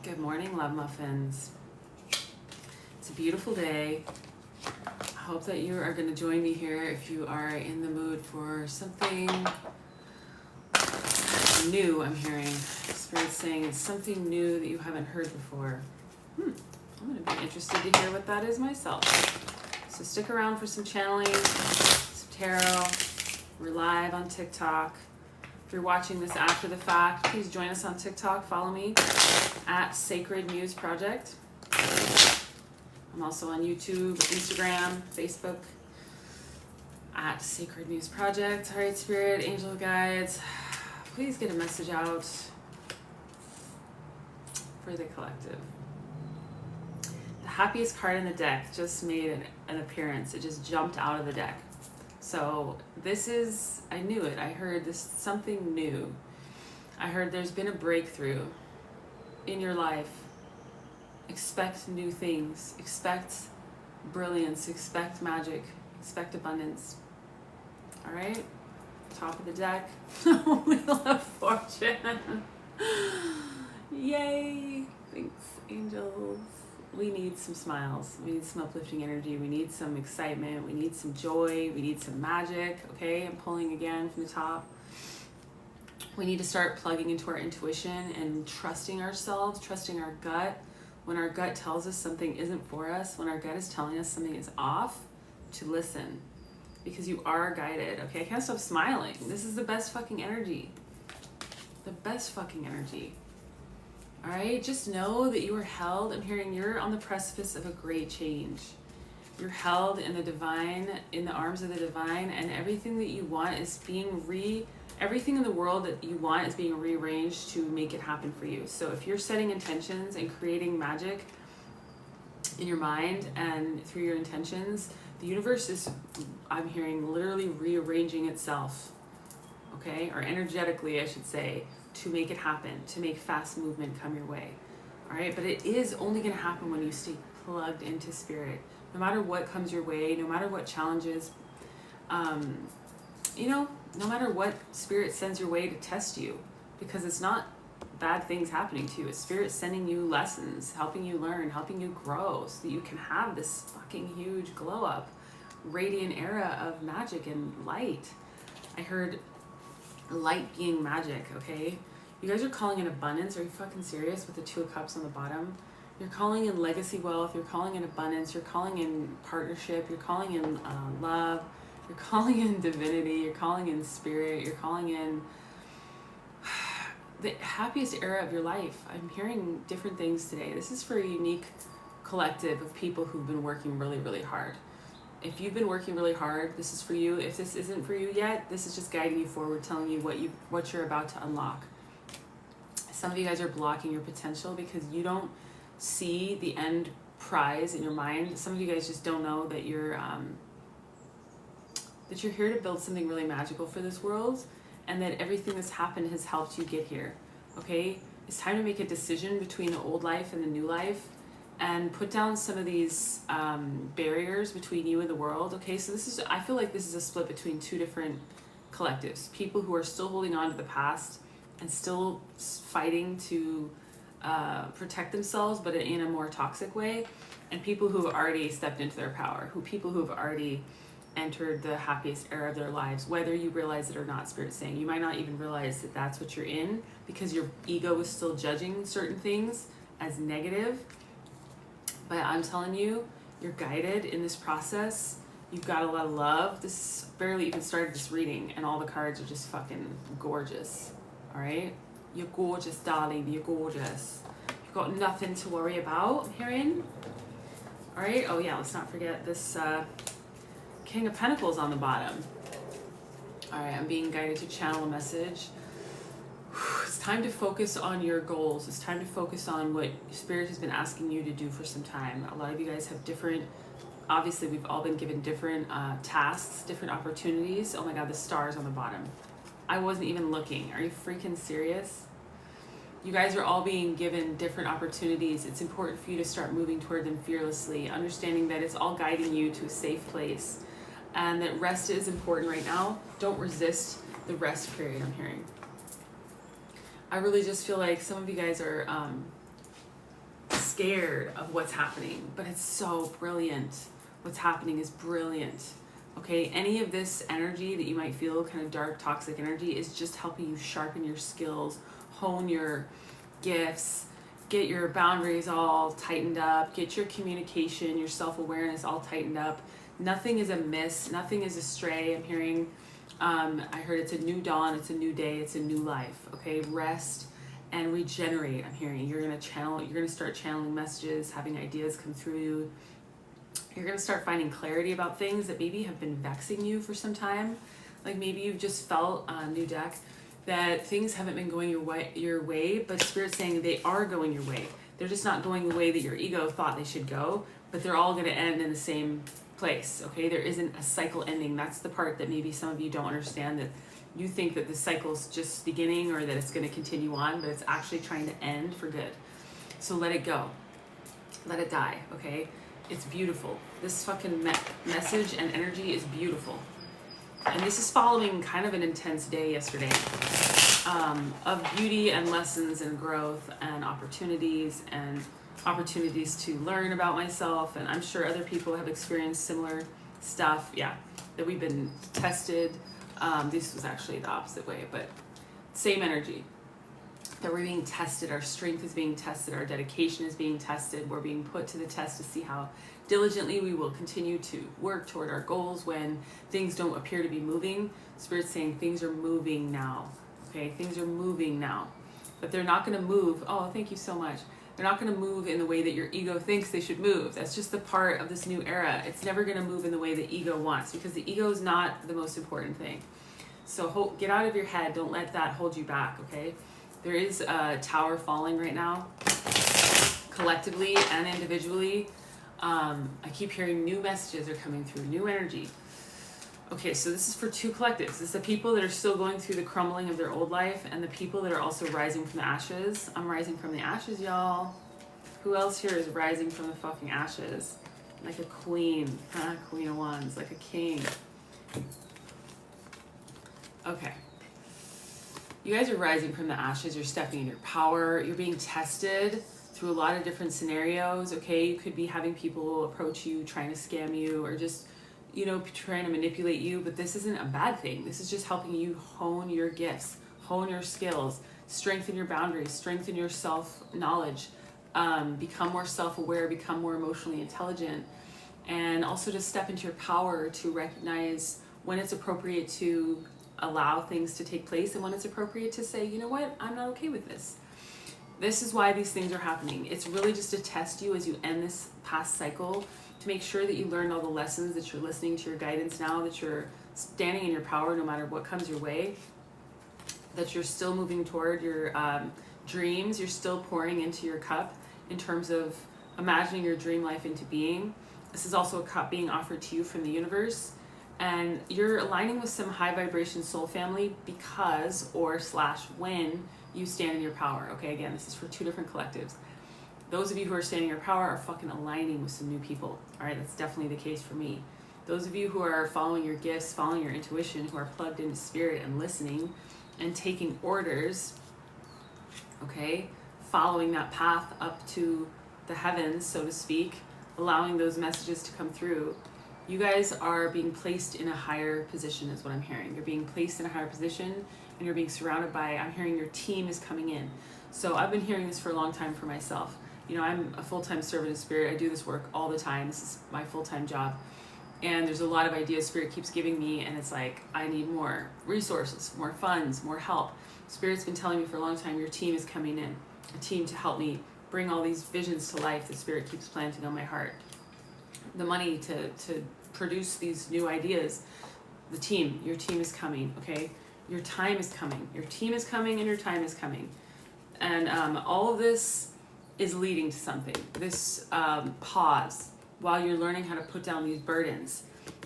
Good morning, love muffins. It's a beautiful day. I hope that you are going to join me here if you are in the mood for something new. I'm hearing Spirit saying it's something new that you haven't heard before. I'm going to be interested to hear what that is myself. So stick around for some channeling, some tarot. We're live on TikTok. If you're watching this after the fact, please join us on TikTok. Follow me at Sacred Muse Project. I'm also on YouTube, Instagram, Facebook at Sacred Muse Project. All right, Spirit, Angel Guides, please get a message out for the collective. The happiest card in the deck just made an appearance. It just jumped out of the deck. So this is, I knew it. I heard this something new. I heard there's been a breakthrough in your life. Expect new things. Expect brilliance. Expect magic. Expect abundance. All right? Top of the deck. Wheel of Fortune. Yay. Thanks, angels. We need some smiles. We need some uplifting energy. We need some excitement. We need some joy. We need some magic. Okay, I'm pulling again from the top. We need to start plugging into our intuition and trusting ourselves, trusting our gut. When our gut tells us something isn't for us, when our gut is telling us something is off, to listen. Because you are guided. Okay, I can't stop smiling. This is the best fucking energy. The best fucking energy. All right, just know that you are held. I'm hearing you're on the precipice of a great change. You're held in the divine, in the arms of the divine, and everything that you want is being everything in the world that you want is being rearranged to make it happen for you. So if you're setting intentions and creating magic in your mind and through your intentions, the universe is, I'm hearing, literally rearranging itself, okay? Or energetically, I should say, to make it happen, to make fast movement come your way. All right, but it is only going to happen when you stay plugged into spirit. No matter what comes your way, no matter what challenges, no matter what spirit sends your way to test you, because it's not bad things happening to you. It's spirit sending you lessons, helping you learn, helping you grow so that you can have this fucking huge glow up, radiant era of magic and light. I heard light being magic, okay? You guys are calling in abundance. Are you fucking serious with the Two of Cups on the bottom? You're calling in legacy wealth. You're calling in abundance. You're calling in partnership. You're calling in love. You're calling in divinity. You're calling in spirit. You're calling in the happiest era of your life. I'm hearing different things today. This is for a unique collective of people who've been working really, really hard. If you've been working really hard, this is for you. If this isn't for you yet, this is just guiding you forward, telling you what you're about to unlock. Some of you guys are blocking your potential because you don't see the end prize in your mind. Some of you guys just don't know that you're here to build something really magical for this world, and that everything that's happened has helped you get here. Okay? It's time to make a decision between the old life and the new life, and put down some of these barriers between you and the world. Okay, so I feel like this is a split between two different collectives. People who are still holding on to the past and still fighting to protect themselves, but in a more toxic way, and people who have already stepped into their power, people who have already entered the happiest era of their lives, whether you realize it or not. Spirit's saying you might not even realize that that's what you're in because your ego is still judging certain things as negative. But I'm telling you, you're guided in this process. You've got a lot of love. This barely even started this reading, and all the cards are just fucking gorgeous. All right? You're gorgeous, darling. You're gorgeous. You've got nothing to worry about, I'm hearing. All right? Oh, yeah, let's not forget this King of Pentacles on the bottom. All right, I'm being guided to channel a message. It's time to focus on your goals. It's time to focus on what Spirit has been asking you to do for some time. A lot of you guys have different, obviously we've all been given different tasks, different opportunities. Oh my God, the stars on the bottom. I wasn't even looking. Are you freaking serious? You guys are all being given different opportunities. It's important for you to start moving toward them fearlessly, understanding that it's all guiding you to a safe place, and that rest is important right now. Don't resist the rest period, I'm hearing. I really just feel like some of you guys are scared of what's happening, but it's so brilliant. What's happening is brilliant. Okay, any of this energy that you might feel, kind of dark, toxic energy, is just helping you sharpen your skills, hone your gifts, get your boundaries all tightened up, get your communication, your self-awareness all tightened up. Nothing is amiss, nothing is astray. I'm hearing, I heard it's a new dawn, it's a new day, it's a new life. Okay, rest and regenerate. I'm hearing you're gonna start channeling messages, having ideas come through you. You're going to start finding clarity about things that maybe have been vexing you for some time. Like maybe you've just felt, new deck, that things haven't been going your way, but Spirit's saying they are going your way. They're just not going the way that your ego thought they should go, but they're all going to end in the same place, okay? There isn't a cycle ending. That's the part that maybe some of you don't understand, that you think that the cycle's just beginning or that it's going to continue on, but it's actually trying to end for good. So let it go. Let it die, okay? It's beautiful. This fucking message and energy is beautiful. And this is following kind of an intense day yesterday of beauty and lessons and growth and opportunities to learn about myself. And I'm sure other people have experienced similar stuff. Yeah, that we've been tested. This was actually the opposite way, but same energy. That we're being tested, our strength is being tested, our dedication is being tested, we're being put to the test to see how diligently we will continue to work toward our goals when things don't appear to be moving. Spirit's saying things are moving now, okay? Things are moving now, but they're not going to move. Oh, thank you so much. They're not going to move in the way that your ego thinks they should move. That's just the part of this new era. It's never going to move in the way the ego wants, because the ego is not the most important thing. So get out of your head. Don't let that hold you back, okay? There is a tower falling right now, collectively and individually. I keep hearing new messages are coming through, new energy. Okay, so this is for two collectives. This is the people that are still going through the crumbling of their old life and the people that are also rising from the ashes. I'm rising from the ashes, y'all. Who else here is rising from the fucking ashes? Like a queen, Queen of Wands, like a king. Okay. You guys are rising from the ashes, you're stepping in your power, you're being tested through a lot of different scenarios, okay? You could be having people approach you, trying to scam you, or just, trying to manipulate you, but this isn't a bad thing. This is just helping you hone your gifts, hone your skills, strengthen your boundaries, strengthen your self-knowledge, become more self-aware, become more emotionally intelligent, and also to step into your power to recognize when it's appropriate to allow things to take place and when it's appropriate to say, you know what, I'm not okay with this. This is why these things are happening. It's really just to test you as you end this past cycle, to make sure that you learned all the lessons, that you're listening to your guidance now, that you're standing in your power no matter what comes your way, that you're still moving toward your dreams, you're still pouring into your cup in terms of imagining your dream life into being. This is also a cup being offered to you from the universe. And you're aligning with some high vibration soul family because, or / when you stand in your power. Okay, again, this is for two different collectives. Those of you who are standing in your power are fucking aligning with some new people. All right, that's definitely the case for me. Those of you who are following your gifts, following your intuition, who are plugged into spirit and listening and taking orders, okay, following that path up to the heavens, so to speak, allowing those messages to come through, you guys are being placed in a higher position is what I'm hearing. You're being placed in a higher position and you're being surrounded by, I'm hearing your team is coming in. So I've been hearing this for a long time for myself. I'm a full-time servant of spirit. I do this work all the time. This is my full-time job. And there's a lot of ideas spirit keeps giving me, and it's like, I need more resources, more funds, more help. Spirit's been telling me for a long time, your team is coming in. A team to help me bring all these visions to life that spirit keeps planting on my heart. The money to produce these new ideas. Your team is coming, okay? Your time is coming. Your team is coming and your time is coming. And all of this is leading to something. This pause while you're learning how to put down these burdens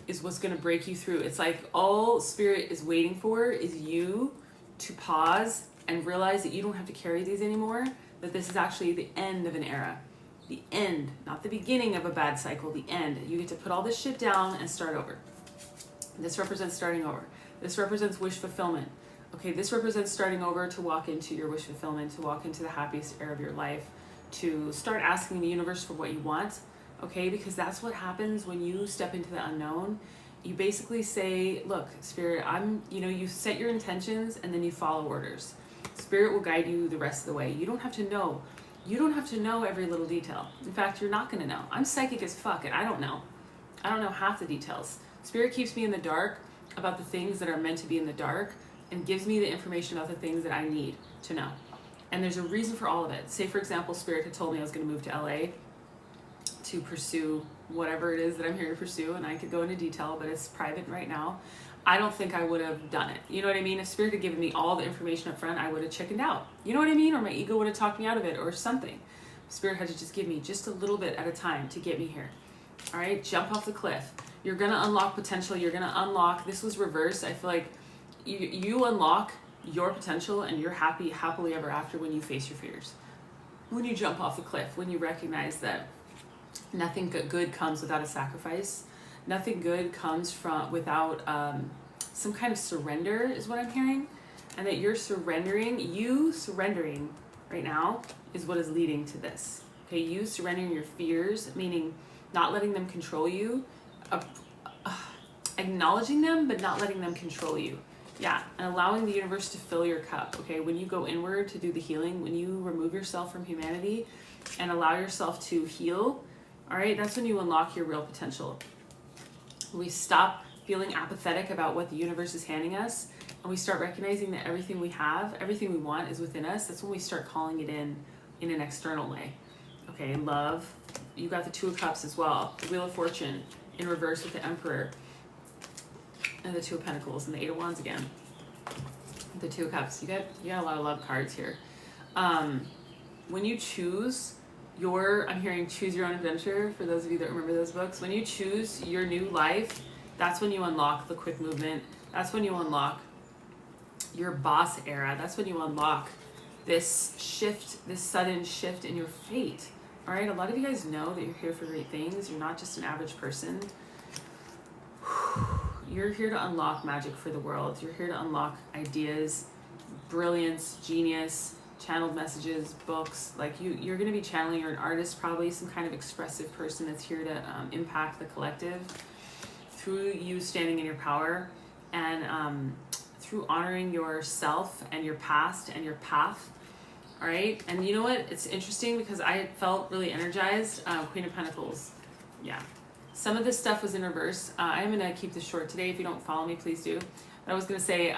is what's going to break you through. It's like all spirit is waiting for is you to pause and realize that you don't have to carry these anymore, that this is actually the end of an era. The end, not the beginning of a bad cycle, the end. You get to put all this shit down and start over. This represents starting over. This represents wish fulfillment. Okay, this represents starting over to walk into your wish fulfillment, to walk into the happiest era of your life, to start asking the universe for what you want, okay? Because that's what happens when you step into the unknown. You basically say, look, Spirit, you set your intentions and then you follow orders. Spirit will guide you the rest of the way. You don't have to know. You don't have to know every little detail. In fact, you're not going to know. I'm psychic as fuck and I don't know. I don't know half the details. Spirit keeps me in the dark about the things that are meant to be in the dark and gives me the information about the things that I need to know. And there's a reason for all of it. Say, for example, Spirit had told me I was going to move to LA to pursue whatever it is that I'm here to pursue, and I could go into detail, but it's private right now. I don't think I would have done it. You know what I mean? If Spirit had given me all the information up front, I would have chickened out. You know what I mean? Or my ego would have talked me out of it or something. Spirit had to just give me just a little bit at a time to get me here. All right? Jump off the cliff. You're going to unlock potential. You're going to unlock. This was reversed. I feel like you unlock your potential and you're happily ever after when you face your fears. When you jump off the cliff, when you recognize that nothing good comes without a sacrifice. Nothing good comes without some kind of surrender is what I'm hearing. And that you surrendering right now is what is leading to this. Okay, you surrendering your fears, meaning not letting them control you, acknowledging them, but not letting them control you. Yeah, and allowing the universe to fill your cup, okay? When you go inward to do the healing, when you remove yourself from humanity and allow yourself to heal, all right, that's when you unlock your real potential. We stop feeling apathetic about what the universe is handing us, and we start recognizing that everything we have, everything we want is within us. That's when we start calling it in an external way. Okay, love. You got the Two of Cups as well. The Wheel of Fortune in reverse with the Emperor. And the Two of Pentacles and the Eight of Wands again. The Two of Cups. You got a lot of love cards here. When you choose I'm hearing choose your own adventure for those of you that remember those books. When you choose your new life, that's when you unlock the quick movement. That's when you unlock your boss era. That's when you unlock this shift, this sudden shift in your fate. All right, a lot of you guys know that you're here for great things. You're not just an average person. You're here to unlock magic for the world. You're here to unlock ideas, brilliance, genius, channeled messages, books. Like you're going to be channeling. You're an artist, probably some kind of expressive person that's here to impact the collective through you standing in your power and through honoring yourself and your past and your path. All right. And you know what? It's interesting because I felt really energized. Queen of Pentacles. Yeah. Some of this stuff was in reverse. I'm going to keep this short today. If you don't follow me, please do. But I was going to say,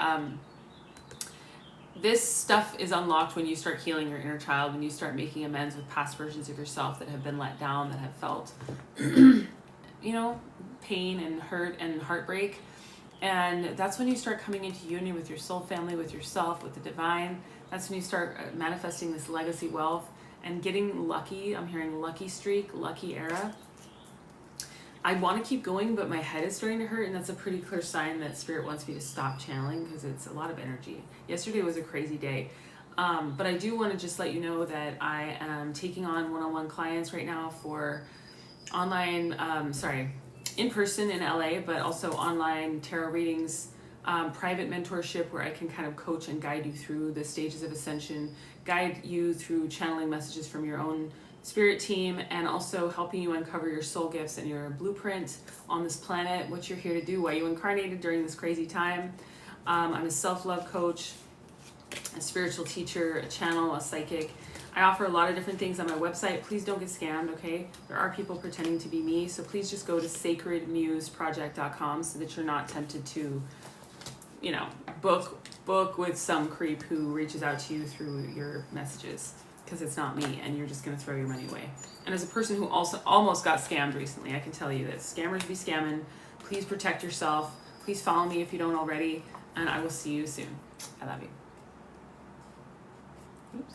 this stuff is unlocked when you start healing your inner child, when you start making amends with past versions of yourself that have been let down, that have felt, pain and hurt and heartbreak. And that's when you start coming into union with your soul family, with yourself, with the divine. That's when you start manifesting this legacy wealth and getting lucky. I'm hearing lucky streak, lucky era. I want to keep going, but my head is starting to hurt, and that's a pretty clear sign that Spirit wants me to stop channeling because it's a lot of energy. Yesterday was a crazy day. But I do want to just let you know that I am taking on one-on-one clients right now for online, in person in LA, but also online tarot readings, private mentorship where I can kind of coach and guide you through the stages of ascension, guide you through channeling messages from your own spirit team, and also helping you uncover your soul gifts and your blueprint on this planet, what you're here to do, why you incarnated during this crazy time. I'm a self-love coach, a spiritual teacher, a channel, a psychic. I offer a lot of different things on my website. Please don't get scammed, okay? There are people pretending to be me, so please just go to sacredmuseproject.com so that you're not tempted to, book with some creep who reaches out to you through your messages, because it's not me and you're just going to throw your money away. And as a person who also almost got scammed recently, I can tell you that scammers be scamming. Please protect yourself. Please follow me if you don't already, and I will see you soon. I love you. Oops.